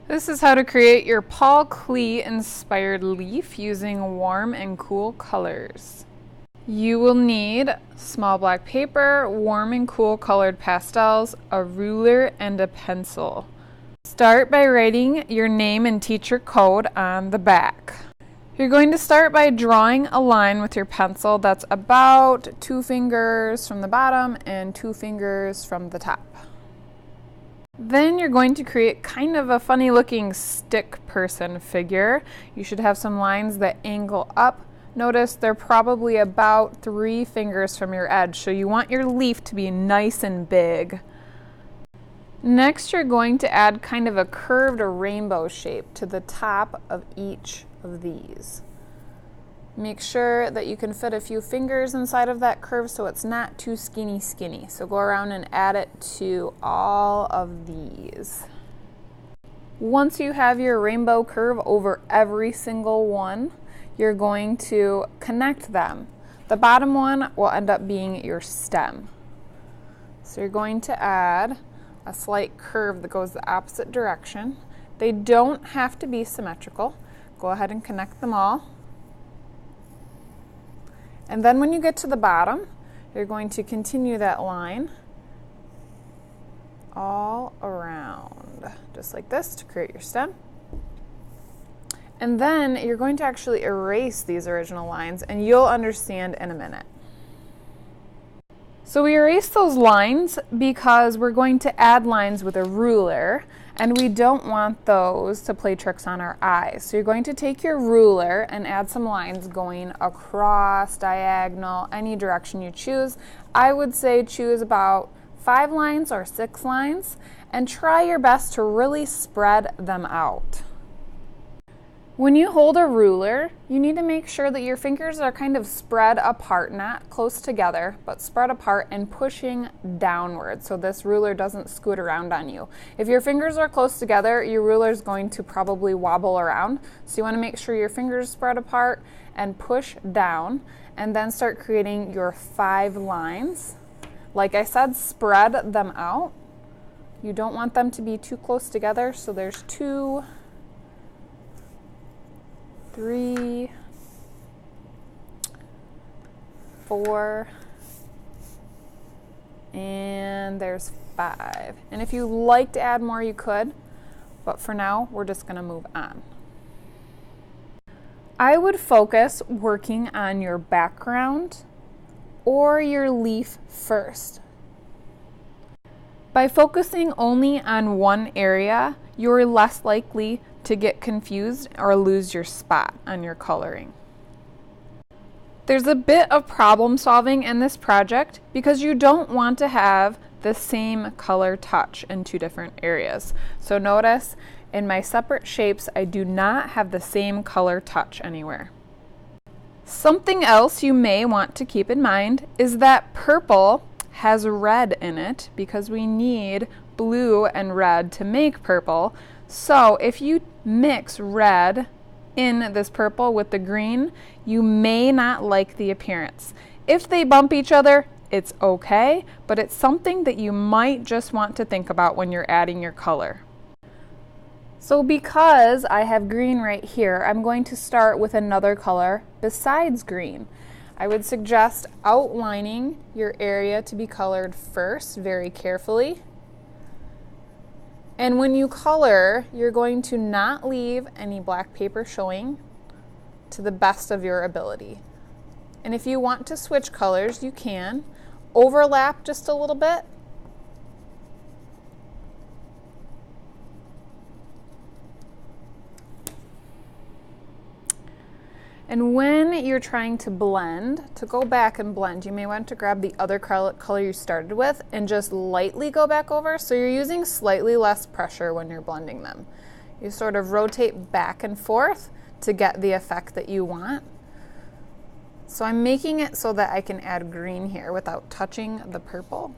This is how to create your Paul Klee inspired leaf using warm and cool colors. You will need small black paper, warm and cool colored pastels, a ruler, and a pencil. Start by writing your name and teacher code on the back. You're going to start by drawing a line with your pencil that's about 2 fingers from the bottom and 2 fingers from the top. Then you're going to create kind of a funny looking stick person figure. You should have some lines that angle up. Notice they're probably about 3 fingers from your edge, so you want your leaf to be nice and big. Next, you're going to add kind of a curved rainbow shape to the top of each of these. Make sure that you can fit a few fingers inside of that curve so it's not too skinny. So go around and add it to all of these. Once you have your rainbow curve over every single one, you're going to connect them. The bottom one will end up being your stem. So you're going to add a slight curve that goes the opposite direction. They don't have to be symmetrical. Go ahead and connect them all. And then when you get to the bottom, you're going to continue that line all around, just like this, to create your stem. And then you're going to actually erase these original lines, and you'll understand in a minute. So we erase those lines because we're going to add lines with a ruler, and we don't want those to play tricks on our eyes. So you're going to take your ruler and add some lines going across, diagonal, any direction you choose. I would say choose about 5 lines or 6 lines, and try your best to really spread them out. When you hold a ruler, you need to make sure that your fingers are kind of spread apart, not close together, but spread apart and pushing downward so this ruler doesn't scoot around on you. If your fingers are close together, your ruler is going to probably wobble around. So you want to make sure your fingers spread apart and push down, and then start creating your 5 lines. Like I said, spread them out. You don't want them to be too close together, so there's 2, 3, 4, and there's 5. And if you like to add more, you could, but for now, we're just going to move on. I would focus working on your background or your leaf first. By focusing only on one area, you're less likely to get confused or lose your spot on your coloring. There's a bit of problem solving in this project because you don't want to have the same color touch in 2 different areas. So notice in my separate shapes, I do not have the same color touch anywhere. Something else you may want to keep in mind is that purple has red in it because we need blue and red to make purple. So if you mix red in this purple with the green, you may not like the appearance. If they bump each other, it's okay, but it's something that you might just want to think about when you're adding your color. So because I have green right here, I'm going to start with another color besides green. I would suggest outlining your area to be colored first very carefully. And when you color, you're going to not leave any black paper showing to the best of your ability. And if you want to switch colors, you can. Overlap just a little bit. And when you're trying to blend, to go back and blend, you may want to grab the other color you started with and just lightly go back over. So you're using slightly less pressure when you're blending them. You sort of rotate back and forth to get the effect that you want. So I'm making it so that I can add green here without touching the purple.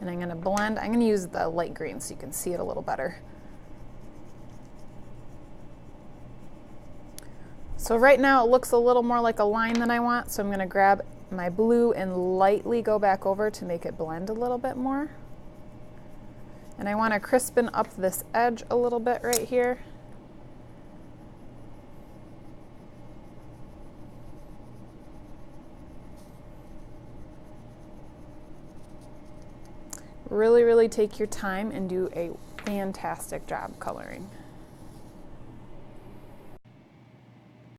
And I'm going to blend. I'm going to use the light green so you can see it a little better. So right now it looks a little more like a line than I want, so I'm going to grab my blue and lightly go back over to make it blend a little bit more. And I want to crispen up this edge a little bit right here. Really, really take your time and do a fantastic job coloring.